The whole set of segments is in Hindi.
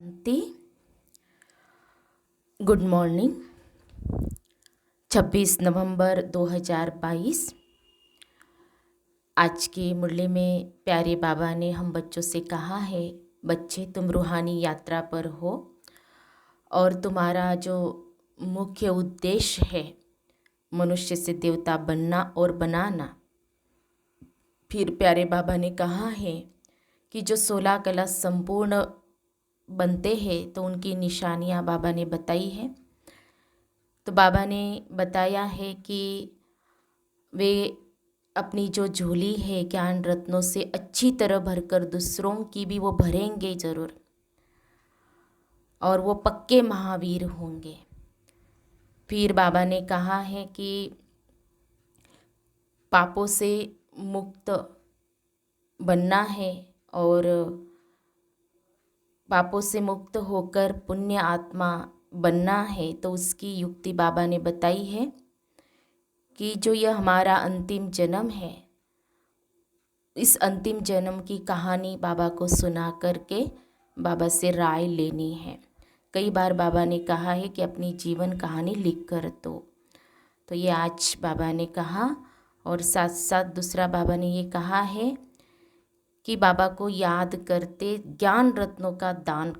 शांति। Good morning. 26 नवंबर 2022। आज की मुरली में प्यारे बाबा ने हम बच्चों से कहा है, बच्चे तुम रूहानी यात्रा पर हो और तुम्हारा जो मुख्य उद्देश्य है मनुष्य से देवता बनना और बनाना। फिर प्यारे बाबा ने कहा है कि जो 16 कला संपूर्ण बनते हैं तो उनकी निशानियाँ बाबा ने बताई है। तो बाबा ने बताया है कि वे अपनी जो झोली है ज्ञान रत्नों से अच्छी तरह भरकर दूसरों की भी वो भरेंगे ज़रूर, और वो पक्के महावीर होंगे। फिर बाबा ने कहा है कि पापों से मुक्त बनना है और पापों से मुक्त होकर पुण्य आत्मा बनना है। तो उसकी युक्ति बाबा ने बताई है कि जो यह हमारा अंतिम जन्म है, इस अंतिम जन्म की कहानी बाबा को सुना करके बाबा से राय लेनी है। कई बार बाबा ने कहा है कि अपनी जीवन कहानी लिख कर दो, तो ये आज बाबा ने कहा। और साथ साथ दूसरा बाबा ने ये कहा है कि बाबा को याद करते ज्ञान रत्नों का दान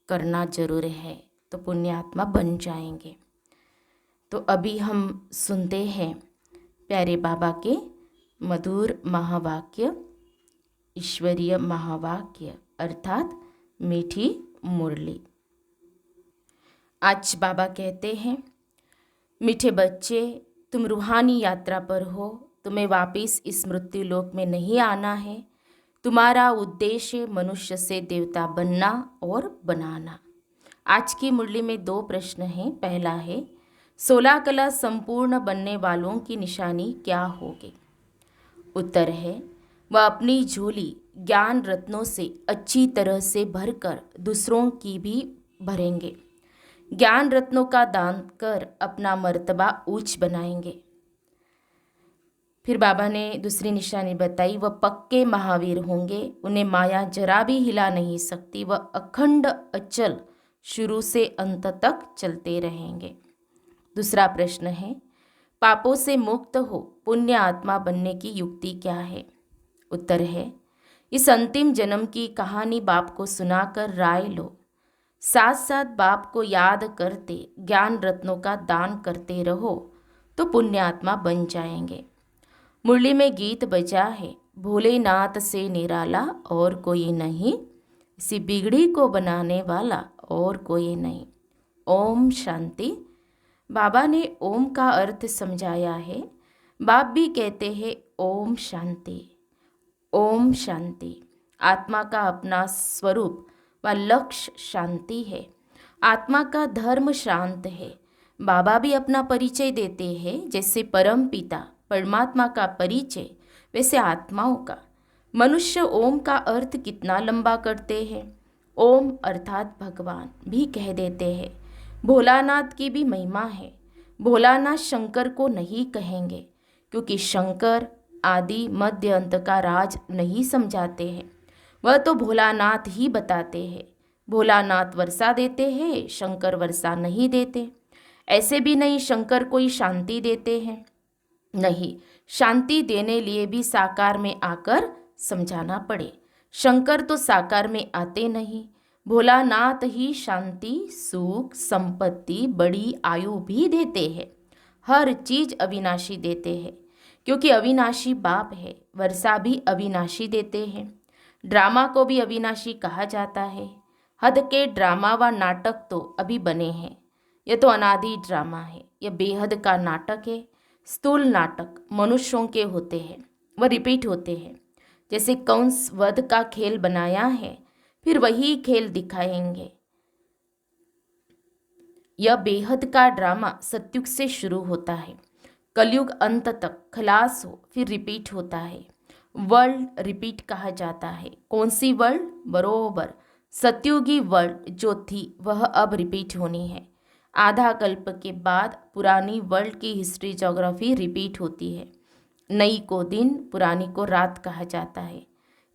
करना जरूर है, तो पुण्य आत्मा बन जाएंगे। तो अभी हम सुनते हैं प्यारे बाबा के मधुर महावाक्य, ईश्वरीय महावाक्य अर्थात मीठी मुरली। आज बाबा कहते हैं, मीठे बच्चे तुम रूहानी यात्रा पर हो, तुम्हें वापस इस मृत्यु लोक में नहीं आना है। तुम्हारा उद्देश्य मनुष्य से देवता बनना और बनाना। आज की मुरली में 2 प्रश्न हैं। पहला है, 16 कला संपूर्ण बनने वालों की निशानी क्या होगी? उत्तर है, वह अपनी झोली ज्ञान रत्नों से अच्छी तरह से भरकर दूसरों की भी भरेंगे। ज्ञान रत्नों का दान कर अपना मर्तबा ऊंच बनाएंगे। फिर बाबा ने दूसरी निशानी बताई, वह पक्के महावीर होंगे, उन्हें माया जरा भी हिला नहीं सकती, वह अखंड अचल शुरू से अंत तक चलते रहेंगे। दूसरा प्रश्न है, पापों से मुक्त हो पुण्य आत्मा बनने की युक्ति क्या है? उत्तर है, इस अंतिम जन्म की कहानी बाप को सुनाकर राय लो। साथ साथ बाप को याद करते ज्ञान रत्नों का दान करते रहो तो पुण्य आत्मा बन जाएंगे। मुरली में गीत बजा है, भोलेनाथ से निराला और कोई नहीं, इसी बिगड़ी को बनाने वाला और कोई नहीं। ओम शांति। बाबा ने ओम का अर्थ समझाया है। बाप भी कहते हैं ओम शांति। ओम शांति। आत्मा का अपना स्वरूप व लक्ष्य शांति है। आत्मा का धर्म शांत है। बाबा भी अपना परिचय देते हैं, जैसे परम पिता परमात्मा का परिचय वैसे आत्माओं का। मनुष्य ओम का अर्थ कितना लंबा करते हैं। ओम अर्थात भगवान भी कह देते हैं। भोलानाथ की भी महिमा है। भोलानाथ शंकर को नहीं कहेंगे, क्योंकि शंकर आदि मध्य अंत का राज नहीं समझाते हैं। वह तो भोलानाथ ही बताते हैं। भोलानाथ वर्षा देते हैं, शंकर वर्षा नहीं देते। ऐसे भी नहीं शंकर कोई शांति देते हैं, नहीं, शांति देने लिए भी साकार में आकर समझाना पड़े। शंकर तो साकार में आते नहीं। भोलानाथ ही शांति, सुख, संपत्ति, बड़ी आयु भी देते हैं। हर चीज अविनाशी देते हैं, क्योंकि अविनाशी बाप है। वर्षा भी अविनाशी देते हैं। ड्रामा को भी अविनाशी कहा जाता है। हद के ड्रामा व नाटक तो अभी बने हैं। यह तो अनादि ड्रामा है। यह बेहद का नाटक है। स्थूल नाटक मनुष्यों के होते हैं, वह रिपीट होते हैं। जैसे कंस वध का खेल बनाया है, फिर वही खेल दिखाएंगे। यह बेहद का ड्रामा सतयुग से शुरू होता है, कलयुग अंत तक खलास हो, फिर रिपीट होता है। वर्ल्ड रिपीट कहा जाता है। कौन सी वर्ल्ड? बरोबर सतयुगी वर्ल्ड जो थी वह अब रिपीट होनी है। आधा कल्प के बाद पुरानी वर्ल्ड की हिस्ट्री ज्योग्राफी रिपीट होती है। नई को दिन, पुरानी को रात कहा जाता है।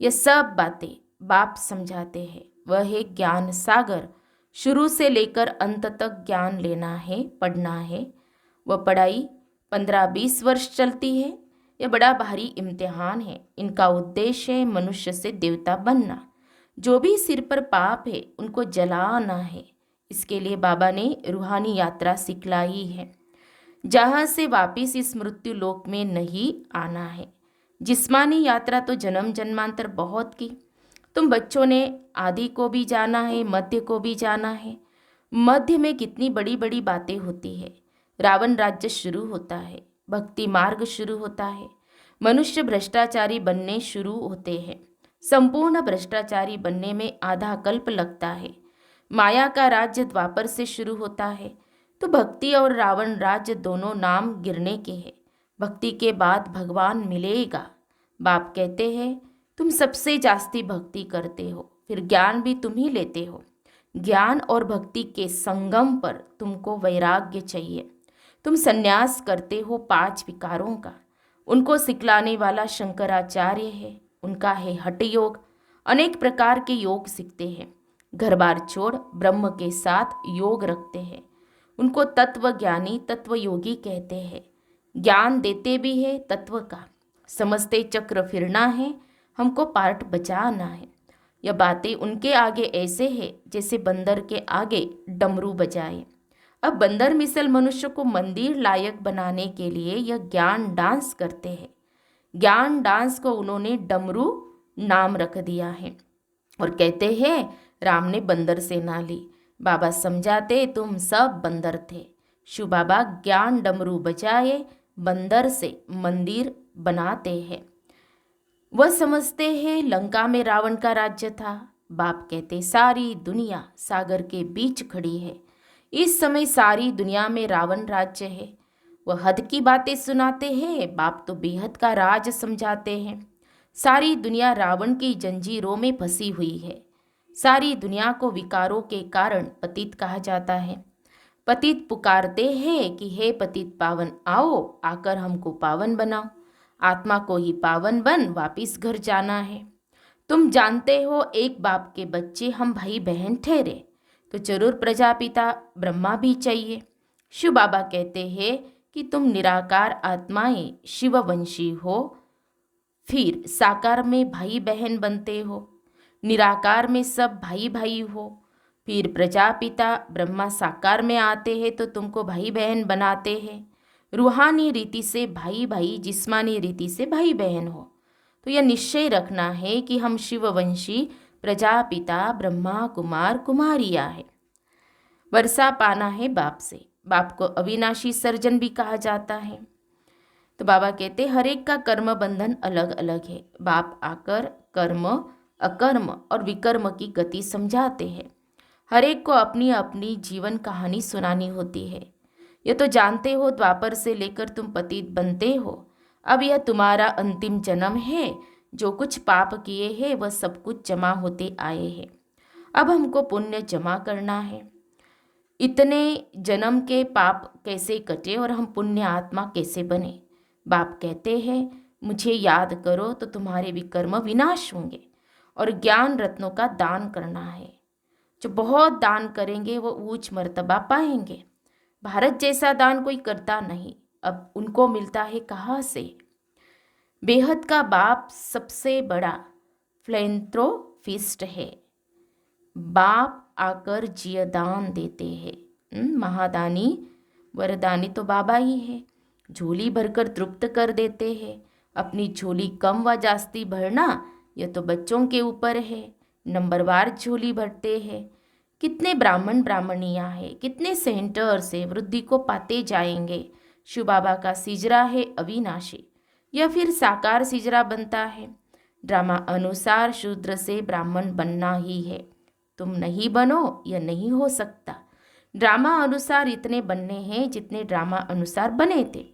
ये सब बातें बाप समझाते हैं। वह है ज्ञान सागर। शुरू से लेकर अंत तक ज्ञान लेना है, पढ़ना है। वह पढ़ाई 15-20 वर्ष चलती है। यह बड़ा भारी इम्तिहान है। इनका उद्देश्य है मनुष्य से देवता बनना। जो भी सिर पर पाप है उनको जलाना है। इसके लिए बाबा ने रूहानी यात्रा सिखलाई है, जहाँ से वापिस इस मृत्यु लोक में नहीं आना है। जिस्मानी यात्रा तो जन्म जन्मांतर बहुत की। तुम बच्चों ने आदि को भी जाना है, मध्य को भी जाना है। मध्य में कितनी बड़ी बड़ी बातें होती है। रावण राज्य शुरू होता है, भक्ति मार्ग शुरू होता है, मनुष्य भ्रष्टाचारी बनने शुरू होते हैं। संपूर्ण भ्रष्टाचारी बनने में आधा कल्प लगता है। माया का राज्य द्वापर से शुरू होता है। तो भक्ति और रावण राज्य दोनों नाम गिरने के हैं। भक्ति के बाद भगवान मिलेगा। बाप कहते हैं तुम सबसे जास्ती भक्ति करते हो, फिर ज्ञान भी तुम ही लेते हो। ज्ञान और भक्ति के संगम पर तुमको वैराग्य चाहिए। तुम संन्यास करते हो 5 विकारों का। उनको सिखलाने वाला शंकराचार्य है। उनका है हठ योग। अनेक प्रकार के योग सीखते हैं। घर बार छोड़ ब्रह्म के साथ योग रखते हैं। उनको तत्व ज्ञानी, तत्व योगी कहते हैं। ज्ञान देते भी है तत्व का। समझते चक्र फिरना है, हमको पार्ट बचाना है। यह बातें उनके आगे ऐसे है जैसे बंदर के आगे डमरू बजाए। अब बंदर मिसल मनुष्य को मंदिर लायक बनाने के लिए यह ज्ञान डांस करते हैं। ज्ञान डांस को उन्होंने डमरू नाम रख दिया है और कहते हैं राम ने बंदर सेना ली। बाबा समझाते तुम सब बंदर थे। शिव बाबा ज्ञान डमरू बजाए बंदर से मंदिर बनाते हैं। वह समझते हैं लंका में रावण का राज्य था। बाप कहते सारी दुनिया सागर के बीच खड़ी है। इस समय सारी दुनिया में रावण राज्य है। वह हद की बातें सुनाते हैं। बाप तो बेहद का राज समझाते हैं। सारी दुनिया रावण की जंजीरों में फंसी हुई है। सारी दुनिया को विकारों के कारण पतित कहा जाता है। पतित पुकारते हैं कि हे पतित पावन आओ, आकर हमको पावन बनाओ। आत्मा को ही पावन बन वापिस घर जाना है। तुम जानते हो एक बाप के बच्चे हम भाई बहन ठहरे तो जरूर प्रजापिता ब्रह्मा भी चाहिए। शिव बाबा कहते हैं कि तुम निराकार आत्माएं शिववंशी हो, फिर साकार में भाई बहन बनते हो। निराकार में सब भाई भाई हो, फिर प्रजापिता ब्रह्मा साकार में आते हैं तो तुमको भाई बहन बनाते हैं। रूहानी रीति से भाई भाई, जिस्मानी रीति से भाई बहन हो। तो यह निश्चय रखना है कि हम शिववंशी प्रजापिता ब्रह्मा कुमार कुमारियाँ है। वर्षा पाना है बाप से। बाप को अविनाशी सर्जन भी कहा जाता है। तो बाबा कहते हर एक का कर्म बंधन अलग अलग है। बाप आकर कर्म, अकर्म और विकर्म की गति समझाते हैं। हर एक को अपनी अपनी जीवन कहानी सुनानी होती है। यह तो जानते हो द्वापर से लेकर तुम पतित बनते हो। अब यह तुम्हारा अंतिम जन्म है। जो कुछ पाप किए हैं वह सब कुछ जमा होते आए हैं। अब हमको पुण्य जमा करना है। इतने जन्म के पाप कैसे कटे और हम पुण्य आत्मा कैसे बने। बाप कहते हैं मुझे याद करो तो तुम्हारे विकर्म विनाश होंगे। और ज्ञान रत्नों का दान करना है। जो बहुत दान करेंगे वो ऊंच मर्तबा पाएंगे। भारत जैसा दान कोई करता नहीं। अब उनको मिलता है कहाँ से। बेहद का बाप सबसे बड़ा फिलैंथ्रोपिस्ट है। बाप आकर जियदान देते हैं। महादानी वरदानी तो बाबा ही है। झोली भरकर तृप्त कर देते हैं। अपनी झोली कम व जास्ती भरना यह तो बच्चों के ऊपर है। नंबरवार झोली भरते हैं। कितने ब्राह्मण ब्राह्मणियाँ हैं, कितने सेंटर से वृद्धि को पाते जाएंगे। शिव बाबा का सिजरा है अविनाशी। या फिर साकार सिजरा बनता है। ड्रामा अनुसार शूद्र से ब्राह्मण बनना ही है। तुम नहीं बनो, यह नहीं हो सकता। ड्रामा अनुसार इतने बनने हैं जितने ड्रामा अनुसार बने थे।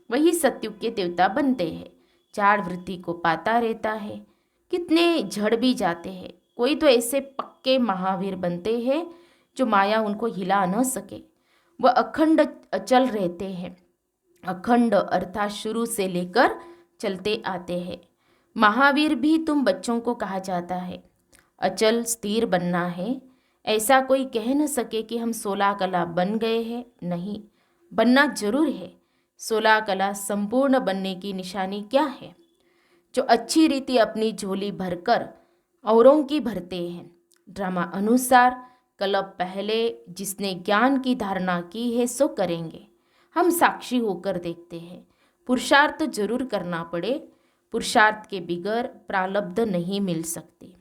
वही सत्युग के देवता बनते हैं। चार वृत्ति को पाता रहता है। कितने झड़ भी जाते हैं। कोई तो ऐसे पक्के महावीर बनते हैं जो माया उनको हिला न सके। वह अखंड अचल रहते हैं। अखंड अर्थात शुरू से लेकर चलते आते हैं। महावीर भी तुम बच्चों को कहा जाता है। अचल स्थिर बनना है। ऐसा कोई कह न सके कि हम 16 कला बन गए हैं। नहीं, बनना जरूर है। 16 कला संपूर्ण बनने की निशानी क्या है? जो अच्छी रीति अपनी झोली भरकर औरों की भरते हैं। ड्रामा अनुसार कलब पहले जिसने ज्ञान की धारणा की है सो करेंगे। हम साक्षी होकर देखते हैं। पुरुषार्थ जरूर करना पड़े। पुरुषार्थ के बिगर प्रारब्ध नहीं मिल सकती।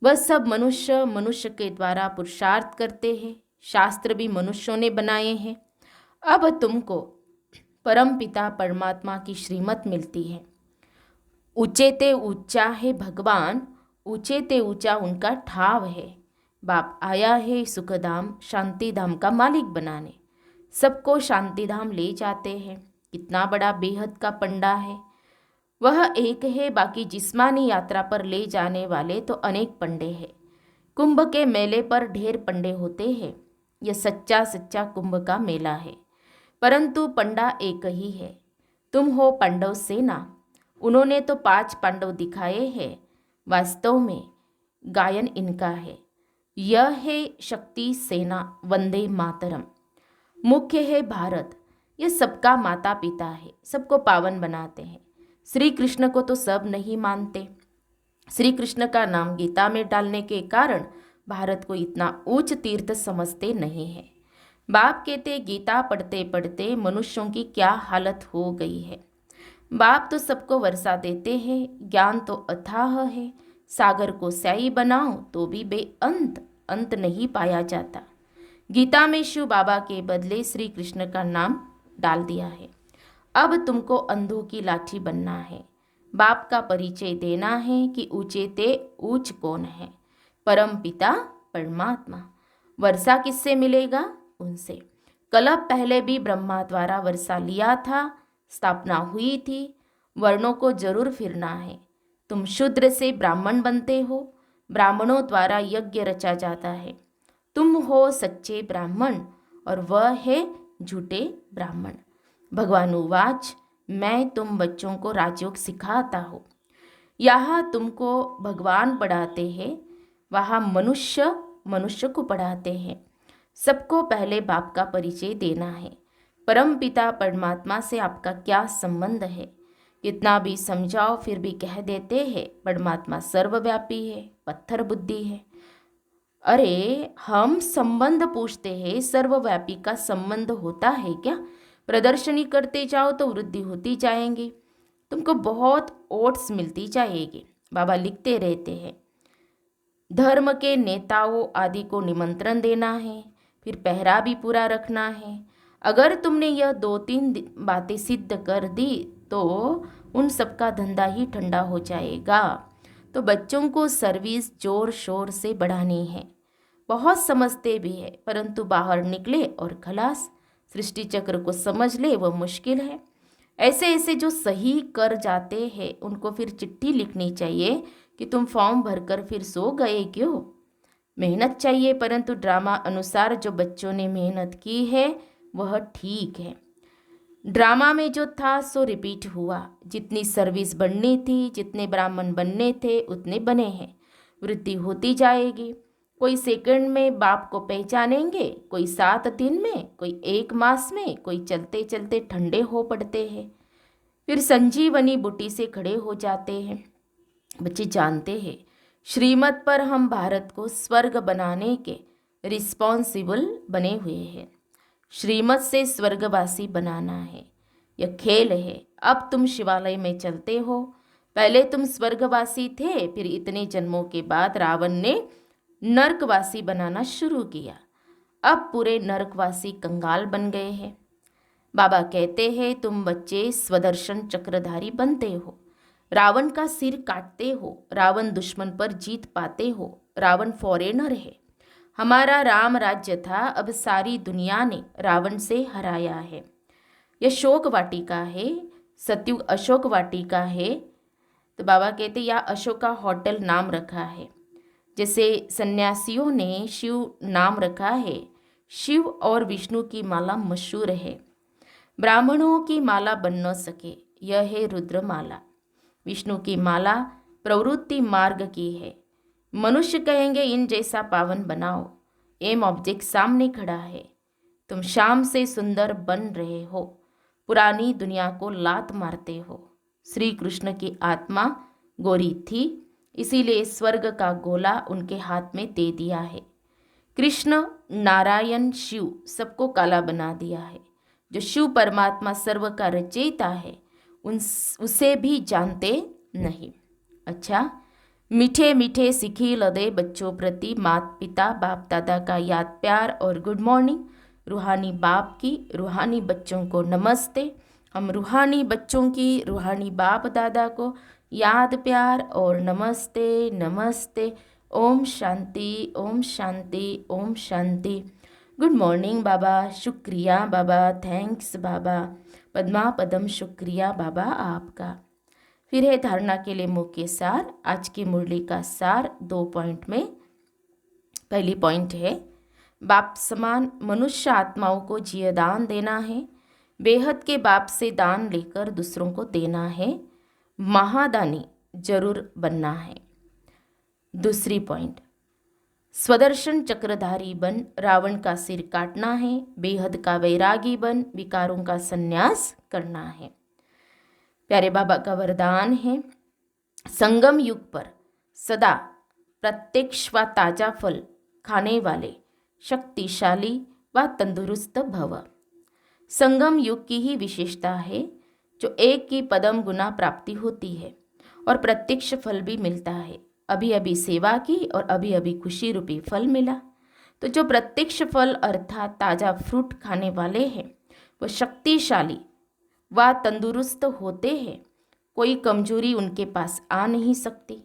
वह सब मनुष्य मनुष्य के द्वारा पुरुषार्थ करते हैं। शास्त्र भी मनुष्यों ने बनाए हैं। अब तुमको परम पिता परमात्मा की श्रीमत मिलती है। ऊंचे ते ऊंचा है भगवान, ऊंचे ते ऊंचा उनका ठाव है। बाप आया है सुखधाम शांति धाम का मालिक बनाने। सबको शांति धाम ले जाते हैं। कितना बड़ा बेहद का पंडा है। वह एक है, बाकी जिस्मानी यात्रा पर ले जाने वाले तो अनेक पंडे हैं। कुंभ के मेले पर ढेर पंडे होते हैं। यह सच्चा सच्चा कुंभ का मेला है, परंतु पंडा एक ही है। तुम हो पांडव सेना। उन्होंने तो 5 पांडव दिखाए हैं। वास्तव में गायन इनका है। यह है शक्ति सेना वंदे मातरम। मुख्य है भारत। यह सबका माता पिता है, सबको पावन बनाते हैं। श्री कृष्ण को तो सब नहीं मानते। श्री कृष्ण का नाम गीता में डालने के कारण भारत को इतना उच्च तीर्थ समझते नहीं है। बाप कहते गीता पढ़ते पढ़ते मनुष्यों की क्या हालत हो गई है। बाप तो सबको वर्षा देते हैं। ज्ञान तो अथाह है। सागर को स्याही बनाओ तो भी बेअंत अंत नहीं पाया जाता। गीता में शिव बाबा के बदले श्री कृष्ण का नाम डाल दिया है। अब तुमको अंधों की लाठी बनना है। बाप का परिचय देना है कि ऊंचे ते ऊंच कौन है। परम पिता परमात्मा। वर्षा किससे मिलेगा? उनसे। कल्प पहले भी ब्रह्मा द्वारा वर्षा लिया था। स्थापना हुई थी। वर्णों को जरूर फिरना है। तुम शूद्र से ब्राह्मण बनते हो। ब्राह्मणों द्वारा यज्ञ रचा जाता है। तुम हो सच्चे ब्राह्मण और वह है झूठे ब्राह्मण। भगवान उवाच, मैं तुम बच्चों को राजयोग सिखाता हूँ। यहाँ तुमको भगवान पढ़ाते हैं, वहाँ मनुष्य मनुष्य को पढ़ाते हैं। सबको पहले बाप का परिचय देना है। परम पिता परमात्मा से आपका क्या संबंध है? कितना भी समझाओ फिर भी कह देते हैं परमात्मा सर्वव्यापी है, पत्थर बुद्धि है। अरे हम संबंध पूछते हैं, सर्वव्यापी का संबंध होता है क्या? प्रदर्शनी करते जाओ तो वृद्धि होती जाएंगी। तुमको बहुत ओट्स मिलती जाएगी। बाबा लिखते रहते हैं, धर्म के नेताओं आदि को निमंत्रण देना है, फिर पहरा भी पूरा रखना है। अगर तुमने यह 2-3 बातें सिद्ध कर दी तो उन सबका धंधा ही ठंडा हो जाएगा। तो बच्चों को सर्विस जोर शोर से बढ़ानी है। बहुत समझते भी है, परंतु बाहर निकले और खलास। सृष्टि चक्र को समझ ले वह मुश्किल है। ऐसे ऐसे जो सही कर जाते हैं उनको फिर चिट्ठी लिखनी चाहिए कि तुम फॉर्म भरकर फिर सो गए क्यों। मेहनत चाहिए, परंतु ड्रामा अनुसार जो बच्चों ने मेहनत की है वह ठीक है। ड्रामा में जो था सो रिपीट हुआ। जितनी सर्विस बननी थी, जितने ब्राह्मण बनने थे उतने बने हैं। वृद्धि होती जाएगी। कोई सेकंड में बाप को पहचानेंगे, कोई 7 दिन में, कोई 1 मास में, कोई चलते चलते ठंडे हो पड़ते हैं, फिर संजीवनी बूटी से खड़े हो जाते हैं। बच्चे जानते हैं श्रीमत पर हम भारत को स्वर्ग बनाने के रिस्पॉन्सिबल बने हुए हैं। श्रीमत से स्वर्गवासी बनाना है। यह खेल है। अब तुम शिवालय में चलते हो। पहले तुम स्वर्गवासी थे, फिर इतने जन्मों के बाद रावण ने नरकवासी बनाना शुरू किया। अब पूरे नरकवासी कंगाल बन गए हैं। बाबा कहते हैं तुम बच्चे स्वदर्शन चक्रधारी बनते हो। रावण का सिर काटते हो। रावण दुश्मन पर जीत पाते हो। रावण फॉरेनर है। हमारा राम राज्य था, अब सारी दुनिया ने रावण से हराया है। यह शोक वाटिका है, सतयुग अशोक वाटिका है। तो बाबा कहते या अशोका होटल नाम रखा है। जैसे सन्यासियों ने शिव नाम रखा है। शिव और विष्णु की माला मशहूर है। ब्राह्मणों की माला बन न सके, यह है रुद्र माला। विष्णु की माला प्रवृत्ति मार्ग की है। मनुष्य कहेंगे इन जैसा पावन बनाओ। एम ऑब्जेक्ट सामने खड़ा है। तुम शाम से सुंदर बन रहे हो, पुरानी दुनिया को लात मारते हो। श्री कृष्ण की आत्मा गोरी थी, इसीलिए स्वर्ग का गोला उनके हाथ में दे दिया है। कृष्ण, नारायण, शिव सबको काला बना दिया है। जो शिव परमात्मा सर्व का रचयिता है उसे भी जानते नहीं। अच्छा, मीठे मीठे सिखी लदे बच्चों प्रति माता पिता बाप दादा का याद प्यार और गुड मॉर्निंग। रूहानी बाप की रूहानी बच्चों को नमस्ते। हम रूहानी बच्चों की रूहानी बाप दादा को याद प्यार और नमस्ते नमस्ते। ओम शांति ओम शांति ओम शांति। गुड मॉर्निंग बाबा, शुक्रिया बाबा, थैंक्स बाबा, पद्मा पदम शुक्रिया बाबा आपका। फिर है धारणा के लिए मुख्य सार। आज की मुरली का सार 2 पॉइंट में। पहली पॉइंट है, बाप समान मनुष्य आत्माओं को जीवदान देना है। बेहद के बाप से दान लेकर दूसरों को देना है। महादानी जरूर बनना है। दूसरी पॉइंट, स्वदर्शन चक्रधारी बन रावण का सिर काटना है। बेहद का वैरागी बन विकारों का संन्यास करना है। प्यारे बाबा का वरदान है, संगम युग पर सदा प्रत्यक्ष व ताजा फल खाने वाले शक्तिशाली व तंदुरुस्त भव। संगम युग की ही विशेषता है जो एक की पदम गुना प्राप्ति होती है और प्रत्यक्ष फल भी मिलता है। अभी अभी सेवा की और अभी अभी खुशी रूपी फल मिला। तो जो प्रत्यक्ष फल अर्थात ताजा फ्रूट खाने वाले हैं वो शक्तिशाली व तंदुरुस्त होते हैं। कोई कमजोरी उनके पास आ नहीं सकती।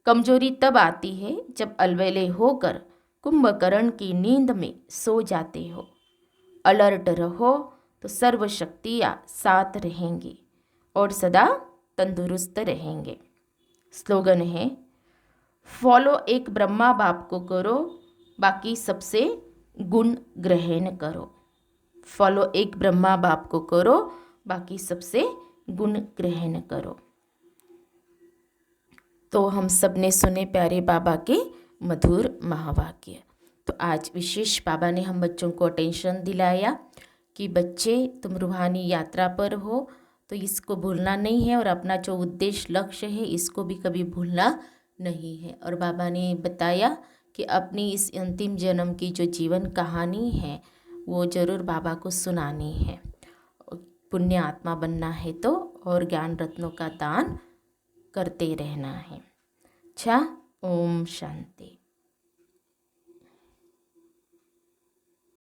कमजोरी तब आती है जब अलवेले होकर कुंभकर्ण की नींद में सो जाते हो। अलर्ट रहो तो सर्व शक्तियाँ साथ रहेंगी और सदा तंदुरुस्त रहेंगे। स्लोगन है, फॉलो एक ब्रह्मा बाप को करो, बाकी सबसे गुण ग्रहण करो। फॉलो एक ब्रह्मा बाप को करो, बाकी सबसे गुण ग्रहण करो। तो हम सब ने सुने प्यारे बाबा के मधुर महावाक्य। तो आज विशेष बाबा ने हम बच्चों को अटेंशन दिलाया कि बच्चे तुम रूहानी यात्रा पर हो, तो इसको भूलना नहीं है और अपना जो उद्देश्य लक्ष्य है इसको भी कभी भूलना नहीं है। और बाबा ने बताया कि अपनी इस अंतिम जन्म की जो जीवन कहानी है वो ज़रूर बाबा को सुनानी है। पुण्य आत्मा बनना है तो और ज्ञान रत्नों का दान करते रहना है। अच्छा, ओम शांति।